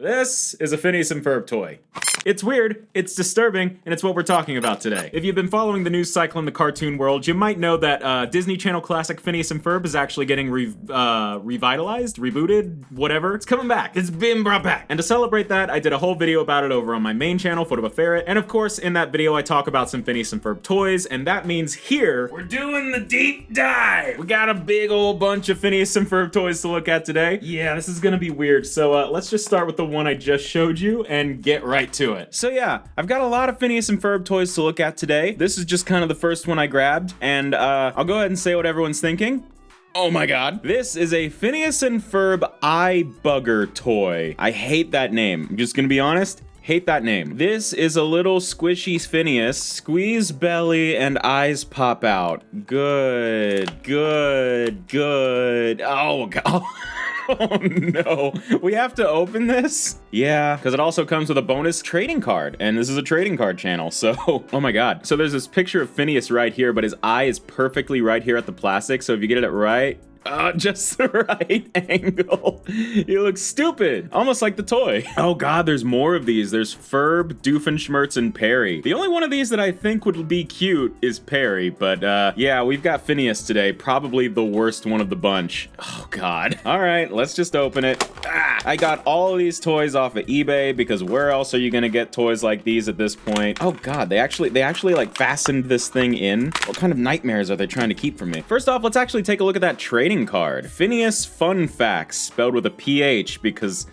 This is a Phineas and Ferb toy. It's weird, it's disturbing, and it's what we're talking about today. If you've been following the news cycle in the cartoon world, you might know that Disney Channel classic Phineas and Ferb is actually getting revitalized, rebooted, whatever. It's coming back. It's been brought back. And to celebrate that, I did a whole video about it over on my main channel, Footofaferret. And of course, in that video, I talk about some Phineas and Ferb toys, and that means here, we're doing the deep dive. We got a big old bunch of Phineas and Ferb toys to look at today. Yeah, this is gonna be weird. So let's just start with the one I just showed you and get right to it. So yeah, I've got a lot of Phineas and Ferb toys to look at today. This is just kind of the first one I grabbed, and I'll go ahead and say what everyone's thinking. Oh my god. This is a Phineas and Ferb eye bugger toy. I hate that name. I'm just gonna be honest. Hate that name. This is a little squishy Phineas. Squeeze belly and eyes pop out. Good, good, good. Oh god. Oh no, we have to open this? Yeah, because it also comes with a bonus trading card, and this is a trading card channel, so, oh my god. So there's this picture of Phineas right here, but his eye is perfectly right here at the plastic, so if you get it right, just the right angle. You look stupid. Almost like the toy. Oh god, there's more of these. There's Ferb, Doofenshmirtz, and Perry. The only one of these that I think would be cute is Perry, but yeah, we've got Phineas today. Probably the worst one of the bunch. Oh god. Alright, let's just open it. I got all of these toys off of eBay because where else are you gonna get toys like these at this point? Oh god, they actually like fastened this thing in. What kind of nightmares are they trying to keep from me? First off, let's actually take a look at that trading card. Phineas Fun Facts, spelled with a PH because,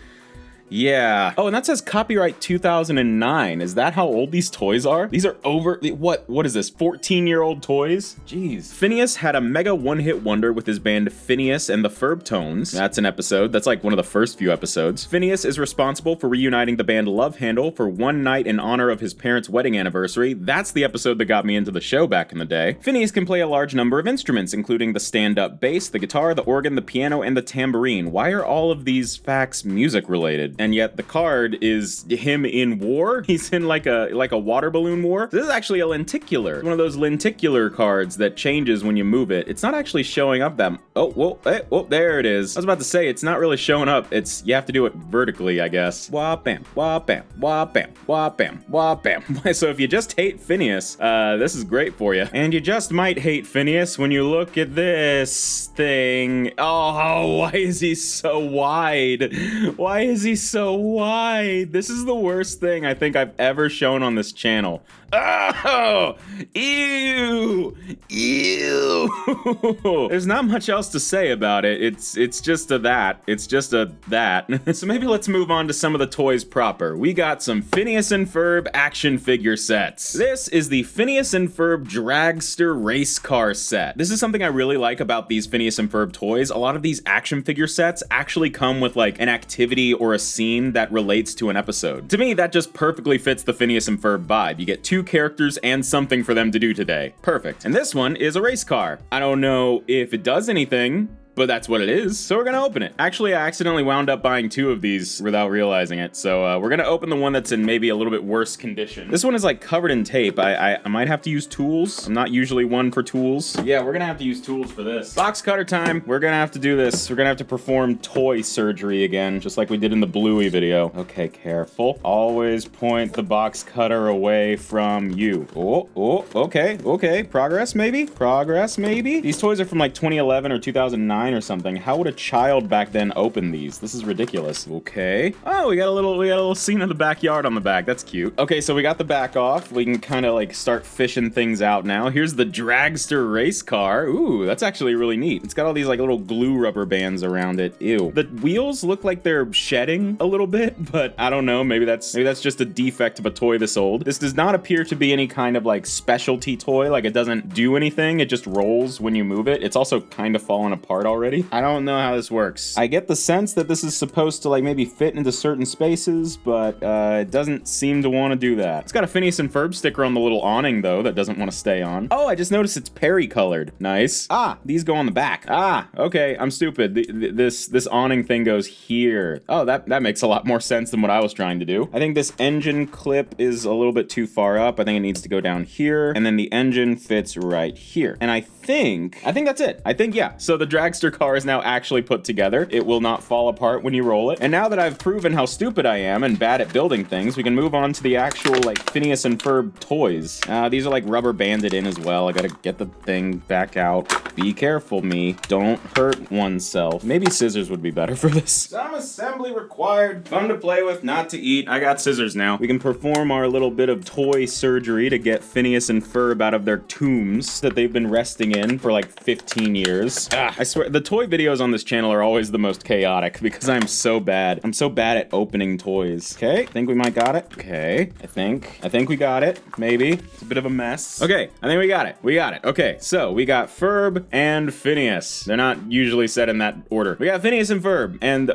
yeah. Oh, and that says copyright 2009. Is that how old these toys are? These are over, what is this, 14-year-old toys? Jeez. Phineas had a mega one-hit wonder with his band Phineas and the Ferb Tones. That's an episode. That's like one of the first few episodes. Phineas is responsible for reuniting the band Love Handle for one night in honor of his parents' wedding anniversary. That's the episode that got me into the show back in the day. Phineas can play a large number of instruments, including the stand-up bass, the guitar, the organ, the piano, and the tambourine. Why are all of these facts music-related? And yet the card is him in war. He's in like a water balloon war. This is actually a lenticular. It's one of those lenticular cards that changes when you move it. It's not actually showing up that. Oh, whoa, hey, whoa, there it is. I was about to say it's not really showing up. It's you have to do it vertically, I guess. Wah bam, wah bam, wah bam, wah bam, wah bam. So if you just hate Phineas, this is great for you. And you just might hate Phineas when you look at this thing. Oh, why is he so wide? Why is he so wide? This is the worst thing I think I've ever shown on this channel. Oh, ew, ew. There's not much else to say about it. It's just a that. It's just a that. So maybe let's move on to some of the toys proper. We got some Phineas and Ferb action figure sets. This is the Phineas and Ferb dragster race car set. This is something I really like about these Phineas and Ferb toys. A lot of these action figure sets actually come with like an activity or a scene that relates to an episode. To me, that just perfectly fits the Phineas and Ferb vibe. You get two characters and something for them to do today. Perfect. And this one is a race car. I don't know if it does anything, but that's what it is, so we're gonna open it. Actually, I accidentally wound up buying two of these without realizing it, so we're gonna open the one that's in maybe a little bit worse condition. This one is like covered in tape. I might have to use tools. I'm not usually one for tools. Yeah, we're gonna have to use tools for this. Box cutter time. We're gonna have to do this. We're gonna have to perform toy surgery again, just like we did in the Bluey video. Okay, careful. Always point the box cutter away from you. Oh, okay. Progress, maybe? Progress, maybe? These toys are from like 2011 or 2009 or something. How would a child back then open these? This is ridiculous. Okay. Oh, we got a little scene of the backyard on the back. That's cute. Okay, so we got the back off. We can kind of like start fishing things out now. Here's the dragster race car. Ooh, that's actually really neat. It's got all these like little glue rubber bands around it. Ew. The wheels look like they're shedding a little bit, but I don't know. Maybe that's just a defect of a toy this old. This does not appear to be any kind of like specialty toy. Like it doesn't do anything. It just rolls when you move it. It's also kind of falling apart already. I don't know how this works. I get the sense that this is supposed to like maybe fit into certain spaces, but it doesn't seem to want to do that. It's got a Phineas and Ferb sticker on the little awning though that doesn't want to stay on. Oh, I just noticed it's Perry colored. Nice. Ah, these go on the back. Ah, okay, I'm stupid. This awning thing goes here. Oh, that makes a lot more sense than what I was trying to do. I think this engine clip is a little bit too far up. I think it needs to go down here, and then the engine fits right here. And I think that's it. Yeah. So the dragster monster car is now actually put together. It will not fall apart when you roll it. And now that I've proven how stupid I am and bad at building things, we can move on to the actual, like, Phineas and Ferb toys. These are, like, rubber banded in as well. I gotta get the thing back out. Be careful, me. Don't hurt oneself. Maybe scissors would be better for this. Some assembly required. Fun to play with, not to eat. I got scissors now. We can perform our little bit of toy surgery to get Phineas and Ferb out of their tombs that they've been resting in for like 15 years. I swear, the toy videos on this channel are always the most chaotic because I'm so bad. I'm so bad at opening toys. Okay, think we might got it. Okay, I think we got it. Maybe. It's a bit of a mess. Okay, I think we got it. We got it. Okay, so we got Ferb and Phineas. They're not usually said in that order. We got Phineas and Ferb, and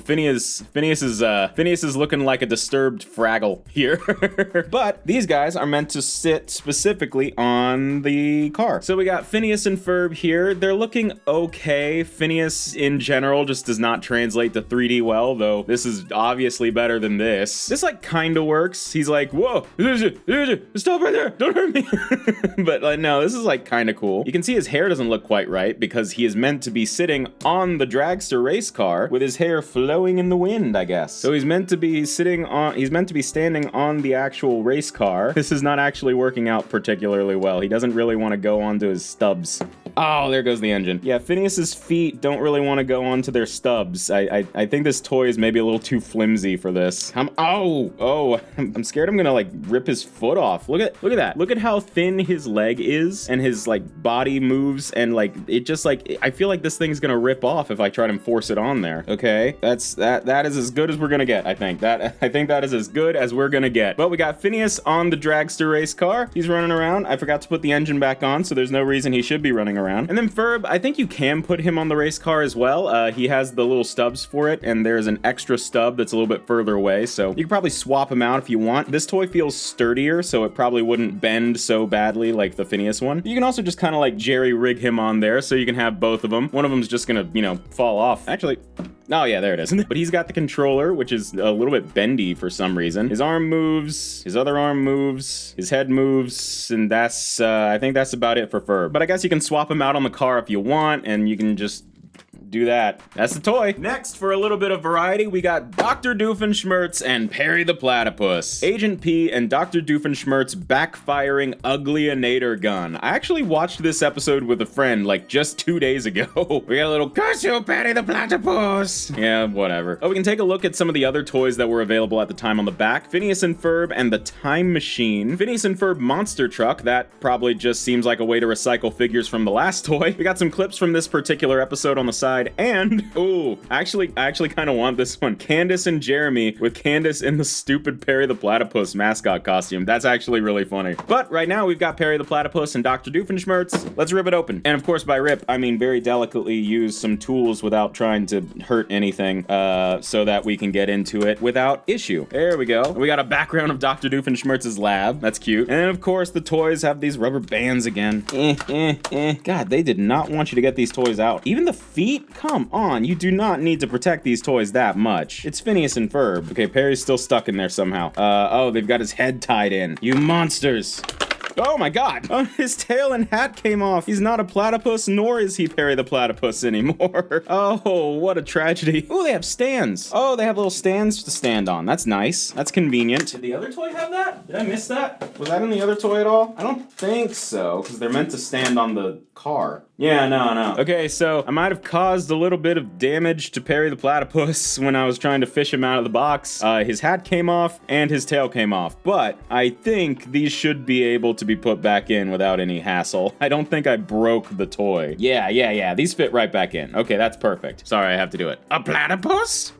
Phineas is looking like a disturbed Fraggle here. But these guys are meant to sit specifically on the car. So we got Phineas and Ferb here. They're looking okay. Phineas in general just does not translate to 3D well, though this is obviously better than this. This like kind of works. He's like, whoa, stop right there, don't hurt me. But like, no, this is like kind of cool. You can see his hair doesn't look quite right because he is meant to be sitting on the dragster race car with his hair flowing in the wind, I guess. So he's meant to be standing on the actual race car. This is not actually working out particularly well. He doesn't really want to go onto his stubs. Oh, there goes the engine. Yeah, Phineas's feet don't really want to go onto their stubs. I think this toy is maybe a little too flimsy for this. I'm scared I'm gonna like rip his foot off. Look at that. Look at how thin his leg is and his like body moves, and like it just like I feel like this thing's gonna rip off if I try to force it on there. Okay. That is as good as we're gonna get, I think. I think that is as good as we're gonna get. But we got Phineas on the dragster race car. He's running around. I forgot to put the engine back on, so there's no reason he should be running around. And then Ferb, I think you can put him on the race car as well. He has the little stubs for it, and there's an extra stub that's a little bit further away, so you can probably swap him out if you want. This toy feels sturdier, so it probably wouldn't bend so badly like the Phineas one. You can also just kind of like jerry rig him on there, so you can have both of them. One of them's just gonna, fall off. Actually, oh yeah, there it is. But he's got the controller, which is a little bit bendy for some reason. His arm moves, his other arm moves, his head moves, and that's, I think that's about it for Ferb. But I guess you can swap him out on the car if you want, and you can just do that. That's the toy. Next, for a little bit of variety, we got Dr. Doofenshmirtz and Perry the Platypus. Agent P and Dr. Doofenshmirtz backfiring Uglyanator gun. I actually watched this episode with a friend like just 2 days ago. We got a little curse you, Perry the Platypus. Yeah, whatever. Oh, we can take a look at some of the other toys that were available at the time on the back. Phineas and Ferb and the Time Machine. Phineas and Ferb Monster Truck. That probably just seems like a way to recycle figures from the last toy. We got some clips from this particular episode on the side. And, I actually kind of want this one. Candace and Jeremy with Candace in the stupid Perry the Platypus mascot costume. That's actually really funny. But right now we've got Perry the Platypus and Dr. Doofenshmirtz. Let's rip it open. And of course by rip, I mean very delicately use some tools without trying to hurt anything, so that we can get into it without issue. There we go. We got a background of Dr. Doofenshmirtz's lab. That's cute. And of course the toys have these rubber bands again. God, they did not want you to get these toys out. Even the feet? Come on, you do not need to protect these toys that much. It's Phineas and Ferb. Okay, Perry's still stuck in there somehow. Oh, they've got his head tied in. You monsters. Oh my god! His tail and hat came off. He's not a platypus, nor is he Perry the Platypus anymore. Oh, what a tragedy. Oh, they have stands. Oh, they have little stands to stand on. That's nice. That's convenient. Did the other toy have that? Did I miss that? Was that in the other toy at all? I don't think so, because they're meant to stand on the car. Yeah, no. Okay, so I might have caused a little bit of damage to Perry the Platypus when I was trying to fish him out of the box. His hat came off and his tail came off, but I think these should be able to be put back in without any hassle. I don't think I broke the toy. Yeah, these fit right back in. Okay, that's perfect. Sorry, I have to do it. A platypus?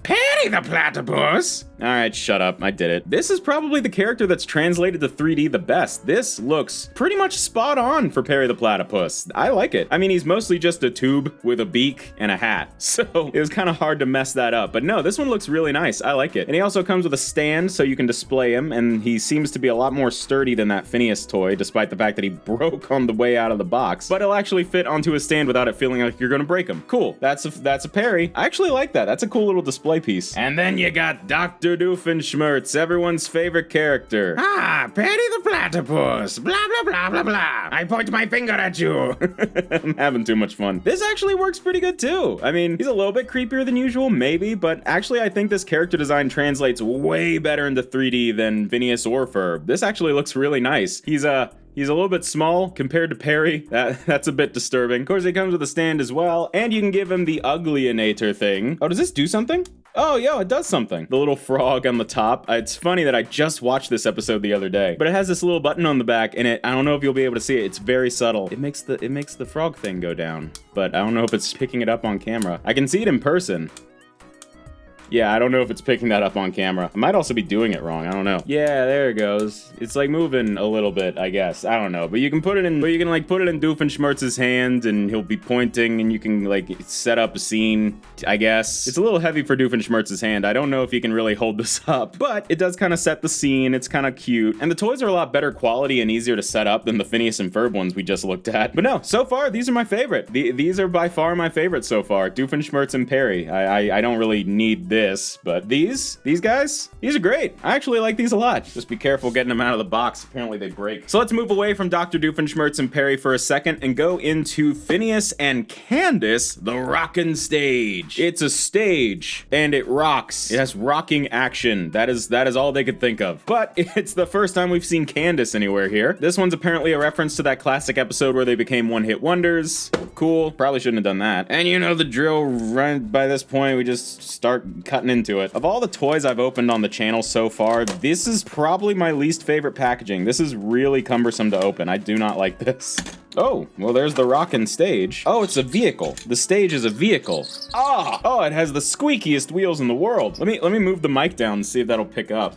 Perry the Platypus? Alright, shut up. I did it. This is probably the character that's translated to 3D the best. This looks pretty much spot on for Perry the Platypus. I like it. I mean, he's mostly just a tube with a beak and a hat, so it was kind of hard to mess that up. But no, this one looks really nice. I like it. And he also comes with a stand so you can display him, and he seems to be a lot more sturdy than that Phineas toy, despite the fact that he broke on the way out of the box. But he'll actually fit onto a stand without it feeling like you're gonna break him. Cool. That's a Perry. I actually like that. That's a cool little display play piece. And then you got Dr. Doofenshmirtz, everyone's favorite character. Ah, Patty the Platypus, blah, blah, blah, blah, blah. I point my finger at you. I'm having too much fun. This actually works pretty good too. I mean, he's a little bit creepier than usual, maybe, but actually I think this character design translates way better into 3D than Phineas or Ferb. This actually looks really nice. He's a little bit small compared to Perry. That's a bit disturbing. Of course, he comes with a stand as well, and you can give him the Uglyonator thing. Oh, does this do something? Oh, yo, it does something. The little frog on the top. It's funny that I just watched this episode the other day, but it has this little button on the back, and I don't know if you'll be able to see it. It's very subtle. It makes the frog thing go down, but I don't know if it's picking it up on camera. I can see it in person. Yeah, I don't know if it's picking that up on camera. I might also be doing it wrong. I don't know. Yeah, there it goes. It's like moving a little bit, I guess. I don't know. But you can put it in, like put it in Doofenshmirtz's hand and he'll be pointing and you can like set up a scene, I guess. It's a little heavy for Doofenshmirtz's hand. I don't know if he can really hold this up, but it does kind of set the scene. It's kind of cute. And the toys are a lot better quality and easier to set up than the Phineas and Ferb ones we just looked at. But no, so far, these are my favorite. These are by far my favorite so far. Doofenshmirtz and Perry. I don't really need this, but these guys, these are great. I actually like these a lot. Just be careful getting them out of the box. Apparently they break. So let's move away from Dr. Doofenshmirtz and Perry for a second and go into Phineas and Candace, the rockin' stage. It's a stage and it rocks. It has rocking action. That is all they could think of. But it's the first time we've seen Candace anywhere here. This one's apparently a reference to that classic episode where they became one-hit wonders. Cool. Probably shouldn't have done that. And you know the drill, right by this point, we just start cutting into it. Of all the toys I've opened on the channel so far, this is probably my least favorite packaging. This is really cumbersome to open. I do not like this. Oh, well, there's the rockin' stage. Oh, it's a vehicle. The stage is a vehicle. Oh, it has the squeakiest wheels in the world. Let me move the mic down and see if that'll pick up.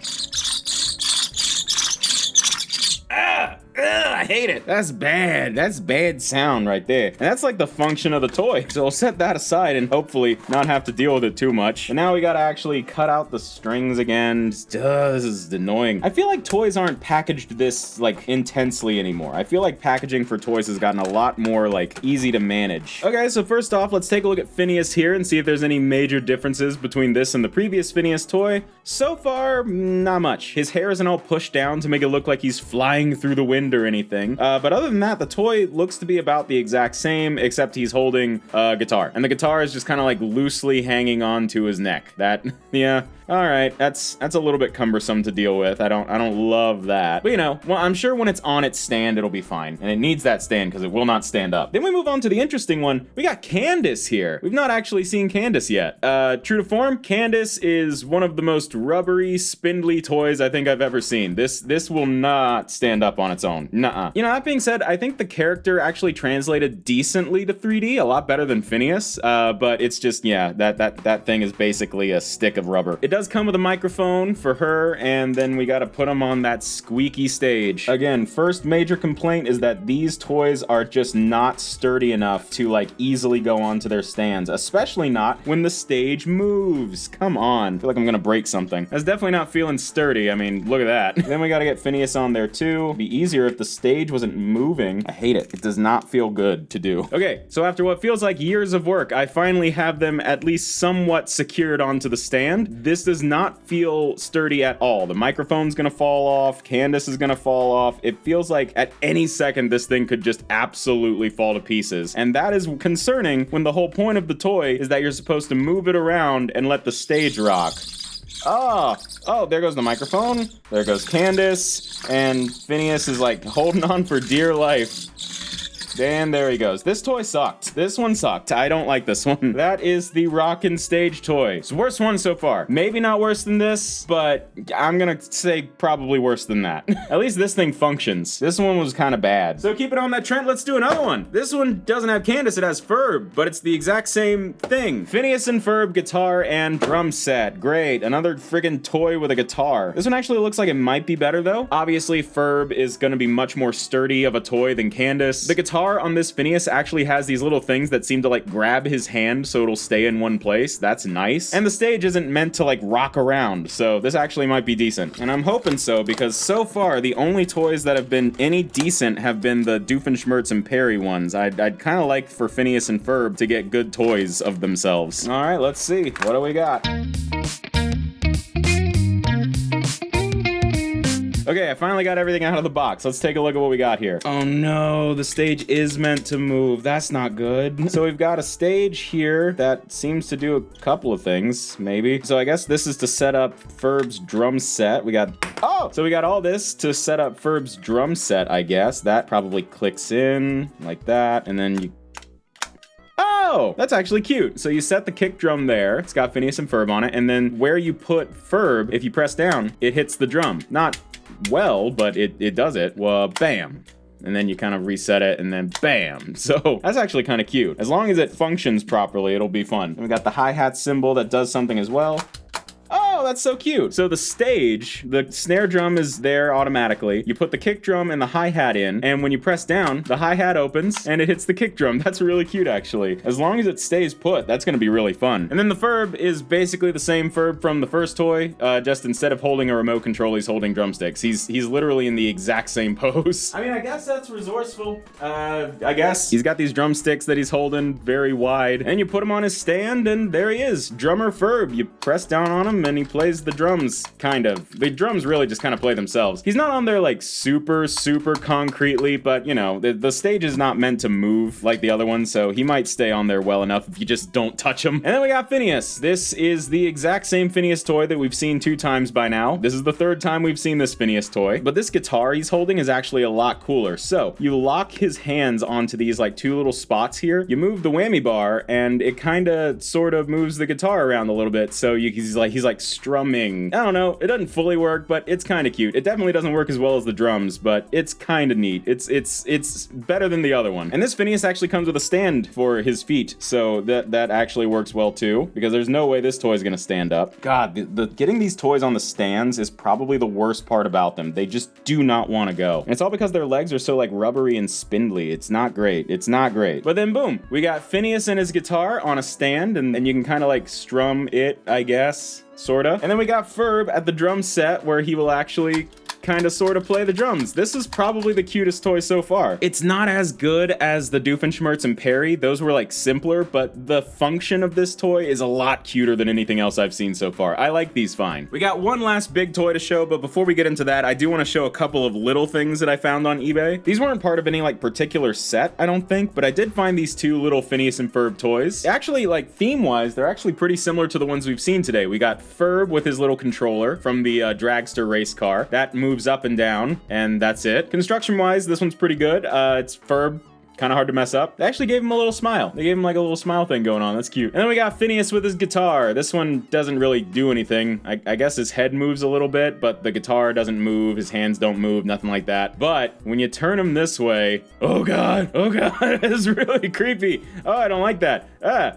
I hate it. That's bad. That's bad sound right there. And that's like the function of the toy. So I'll set that aside and hopefully not have to deal with it too much. And now we gotta actually cut out the strings again. This is annoying. I feel like toys aren't packaged this like intensely anymore. I feel like packaging for toys has gotten a lot more like easy to manage. Okay, so first off, let's take a look at Phineas here and see if there's any major differences between this and the previous Phineas toy. So far, not much. His hair isn't all pushed down to make it look like he's flying through the wind or anything. But other than that, the toy looks to be about the exact same, except he's holding a guitar. And the guitar is just kind of like loosely hanging on to his neck. Yeah. All right, that's a little bit cumbersome to deal with. I don't love that. But you know, well, I'm sure when it's on its stand, it'll be fine. And it needs that stand because it will not stand up. Then we move on to the interesting one. We got Candace here. We've not actually seen Candace yet. True to form, Candace is one of the most rubbery, spindly toys I think I've ever seen. This will not stand up on its own. Nuh-uh. You know, that being said, I think the character actually translated decently to 3D, a lot better than Phineas. But it's just, yeah, that thing is basically a stick of rubber. It does come with a microphone for her, and then we gotta put them on that squeaky stage. Again, first major complaint is that these toys are just not sturdy enough to like easily go onto their stands, especially not when the stage moves. Come on. I feel like I'm gonna break something. That's definitely not feeling sturdy. I mean, look at that. Then we gotta get Phineas on there too. It'd be easier if the stage wasn't moving. I hate it. It does not feel good to do. Okay, so after what feels like years of work, I finally have them at least somewhat secured onto the stand. This does not feel sturdy at all. The microphone's gonna fall off. Candace is gonna fall off. It feels like at any second this thing could just absolutely fall to pieces. And that is concerning when the whole point of the toy is that you're supposed to move it around and let the stage rock. Oh, there goes the microphone. There goes Candace. And Phineas is like holding on for dear life. And there he goes. This toy sucked. This one sucked. I don't like this one. That is the rockin' stage toy. It's the worst one so far. Maybe not worse than this, but I'm gonna say probably worse than that. At least this thing functions. This one was kind of bad. So keep it on that trend. Let's do another one. This one doesn't have Candace. It has Ferb, but it's the exact same thing. Phineas and Ferb guitar and drum set. Great. Another friggin' toy with a guitar. This one actually looks like it might be better though. Obviously, Ferb is gonna be much more sturdy of a toy than Candace. The guitar guitar on this Phineas actually has these little things that seem to like grab his hand so it'll stay in one place. That's nice. And the stage isn't meant to like rock around, so this actually might be decent. And I'm hoping so, because so far the only toys that have been any decent have been the Doofenshmirtz and Perry ones. I'd kind of like for Phineas and Ferb to get good toys of themselves. All right, let's see. What do we got? Okay, I finally got everything out of the box. Let's take a look at what we got here. Oh no, the stage is meant to move. That's not good. So we've got a stage here that seems to do a couple of things, maybe. So I guess this is to set up Ferb's drum set. We got all this to set up Ferb's drum set, I guess. That probably clicks in like that, and then you... Oh, that's actually cute. So you set the kick drum there. It's got Phineas and Ferb on it, and then where you put Ferb, if you press down, it hits the drum. Not well, but it does it. Well, bam. And then you kind of reset it, and then bam. So that's actually kind of cute. As long as it functions properly, it'll be fun. And we got the hi-hat symbol that does something as well. Oh, that's so cute. So the stage, the snare drum is there automatically. You put the kick drum and the hi-hat in, and when you press down, the hi-hat opens and it hits the kick drum. That's really cute, actually. As long as it stays put, that's gonna be really fun. And then the Ferb is basically the same Ferb from the first toy, just instead of holding a remote control, he's holding drumsticks. He's literally in the exact same pose. I mean, I guess that's resourceful. I guess. He's got these drumsticks that he's holding very wide, and you put him on his stand, and there he is, Drummer Ferb. You press down on him, and he plays the drums, kind of. The drums really just kind of play themselves. He's not on there like super concretely, but you know, the stage is not meant to move like the other one, so he might stay on there well enough if you just don't touch him. And then we got Phineas. This is the exact same Phineas toy that we've seen 2 times by now. This is the 3rd time we've seen this Phineas toy, but this guitar he's holding is actually a lot cooler. So you lock his hands onto these like 2 little spots here. You move the whammy bar, and it kind of sort of moves the guitar around a little bit, so he's like strumming. I don't know, it doesn't fully work, but it's kind of cute. It definitely doesn't work as well as the drums, but it's kind of neat. It's better than the other one. And this Phineas actually comes with a stand for his feet, so that actually works well too, because there's no way this toy is gonna stand up. God, the getting these toys on the stands is probably the worst part about them. They just do not want to go. And it's all because their legs are so like rubbery and spindly. It's not great. It's not great. But then boom, we got Phineas and his guitar on a stand, and you can kind of like strum it, I guess. Sorta. And then we got Ferb at the drum set, where he will actually kind of sort of play the drums. This is probably the cutest toy so far. It's not as good as the Doofenshmirtz and Perry. Those were like simpler, but the function of this toy is a lot cuter than anything else I've seen so far. I like these fine. We got one last big toy to show, but before we get into that, I do want to show a couple of little things that I found on eBay. These weren't part of any like particular set, I don't think, but I did find these 2 little Phineas and Ferb toys. Actually, like theme-wise, they're actually pretty similar to the ones we've seen today. We got Ferb with his little controller from the dragster race car. That moves up and down, and that's it. Construction-wise, this one's pretty good. It's Ferb. Kind of hard to mess up. They actually gave him a little smile. They gave him like a little smile thing going on. That's cute. And then we got Phineas with his guitar. This one doesn't really do anything. I guess his head moves a little bit, but the guitar doesn't move. His hands don't move, nothing like that. But when you turn him this way, oh god, it's really creepy. Oh, I don't like that.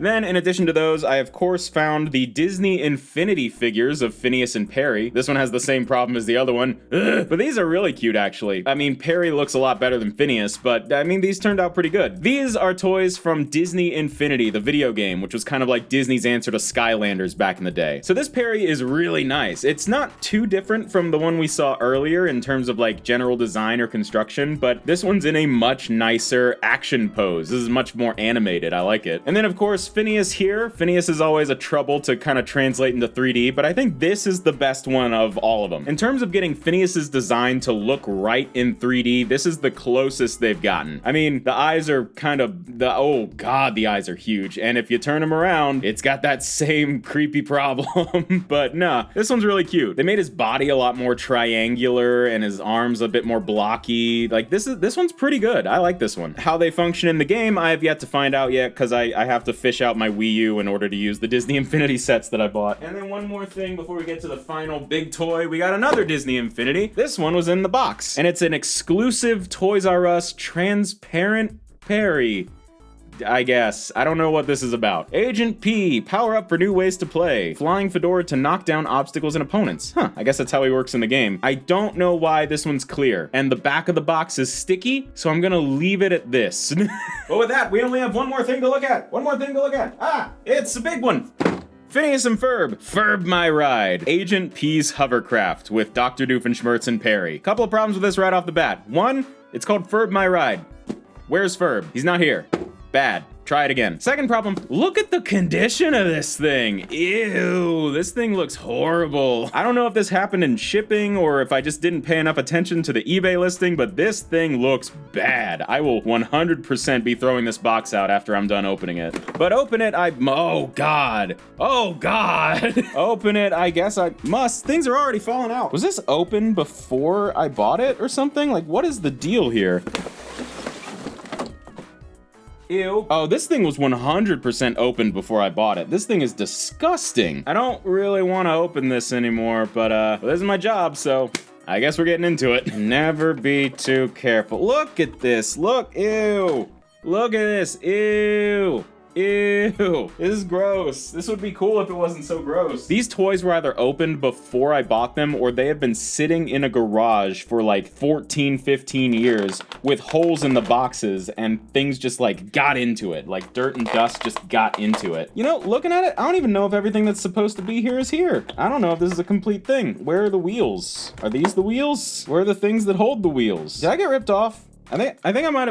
Then in addition to those, I of course found the Disney Infinity figures of Phineas and Perry. This one has the same problem as the other one. But these are really cute, actually. I mean, Perry looks a lot better than Phineas, but I mean, these turned out pretty good. These are toys from Disney Infinity, the video game, which was kind of like Disney's answer to Skylanders back in the day. So this Perry is really nice. It's not too different from the one we saw earlier in terms of like general design or construction, but this one's in a much nicer action pose. This is much more animated. I like it. And then of course, Phineas here. Phineas is always a trouble to kind of translate into 3D, but I think this is the best one of all of them. In terms of getting Phineas's design to look right in 3D, this is the closest they've gotten. I mean, the eyes are kind of oh god, the eyes are huge, and if you turn them around, it's got that same creepy problem. But nah, this one's really cute. They made his body a lot more triangular and his arms a bit more blocky. Like this one's pretty good. I like this one. How they function in the game, I have yet to find out yet, because I have to fish out my Wii U in order to use the Disney Infinity sets that I bought. And then one more thing before we get to the final big toy, we got another Disney Infinity. This one was in the box, and it's an exclusive Toys R Us transparent Perry. I guess. I don't know what this is about. Agent P, power up for new ways to play. Flying fedora to knock down obstacles and opponents. Huh, I guess that's how he works in the game. I don't know why this one's clear. And the back of the box is sticky, so I'm gonna leave it at this. But with that, we only have one more thing to look at. It's a big one. Phineas and Ferb, Ferb My Ride, Agent P's hovercraft with Dr. Doofenshmirtz and Perry. Couple of problems with this right off the bat. One, it's called Ferb My Ride. Where's Ferb? He's not here. Bad. Try it again. Second problem, look at the condition of this thing. Ew, this thing looks horrible. I don't know if this happened in shipping or if I just didn't pay enough attention to the eBay listing, but this thing looks bad. I will 100% be throwing this box out after I'm done opening it. But open it, oh God. Oh God. Open it, I guess I must. Things are already falling out. Was this open before I bought it or something? Like, what is the deal here? Ew. Oh, this thing was 100% opened before I bought it. This thing is disgusting. I don't really want to open this anymore, but this is my job, so I guess we're getting into it. Never be too careful. Look at this. Look. Ew. Look at this. Ew. Ew, this is gross. This would be cool if it wasn't so gross. These toys were either opened before I bought them or they have been sitting in a garage for like 14, 15 years with holes in the boxes and things just like got into it. Like dirt and dust just got into it. You know, looking at it, I don't even know if everything that's supposed to be here is here. I don't know if this is a complete thing. Where are the wheels? Are these the wheels? Where are the things that hold the wheels? Did I get ripped off? I think I might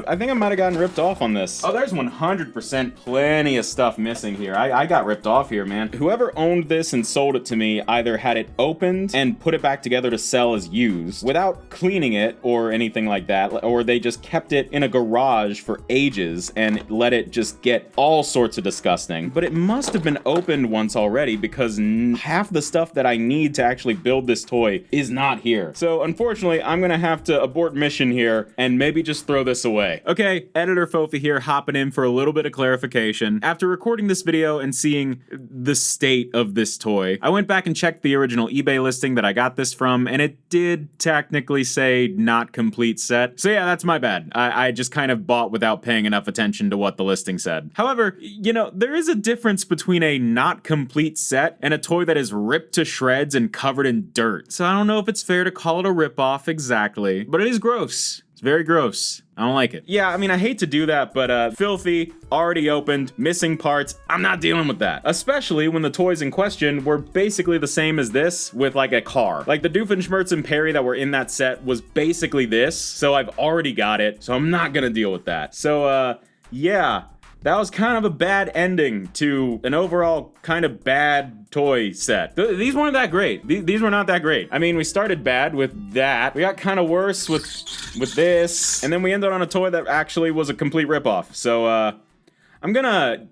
have gotten ripped off on this. Oh, there's 100% plenty of stuff missing here. I got ripped off here, man. Whoever owned this and sold it to me either had it opened and put it back together to sell as used without cleaning it or anything like that, or they just kept it in a garage for ages and let it just get all sorts of disgusting. But it must have been opened once already because half the stuff that I need to actually build this toy is not here. So unfortunately, I'm gonna have to abort mission here and maybe just throw this away. Okay, editor Foafy here, hopping in for a little bit of clarification. After recording this video and seeing the state of this toy, I went back and checked the original eBay listing that I got this from, and it did technically say not complete set. So yeah, that's my bad. I just kind of bought without paying enough attention to what the listing said. However, you know, there is a difference between a not complete set and a toy that is ripped to shreds and covered in dirt. So I don't know if it's fair to call it a ripoff exactly, but it is gross. Very gross. I don't like it. Yeah, I mean, I hate to do that, but filthy, already opened, missing parts, I'm not dealing with that. Especially when the toys in question were basically the same as this with like a car. Like the Doofenshmirtz and Perry that were in that set was basically this, so I've already got it, so I'm not gonna deal with that. So, yeah. That was kind of a bad ending to an overall kind of bad toy set. These weren't that great. These were not that great. I mean, we started bad with that. We got kind of worse with this, and then we ended on a toy that actually was a complete ripoff. So, I'm gonna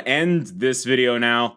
end this video now.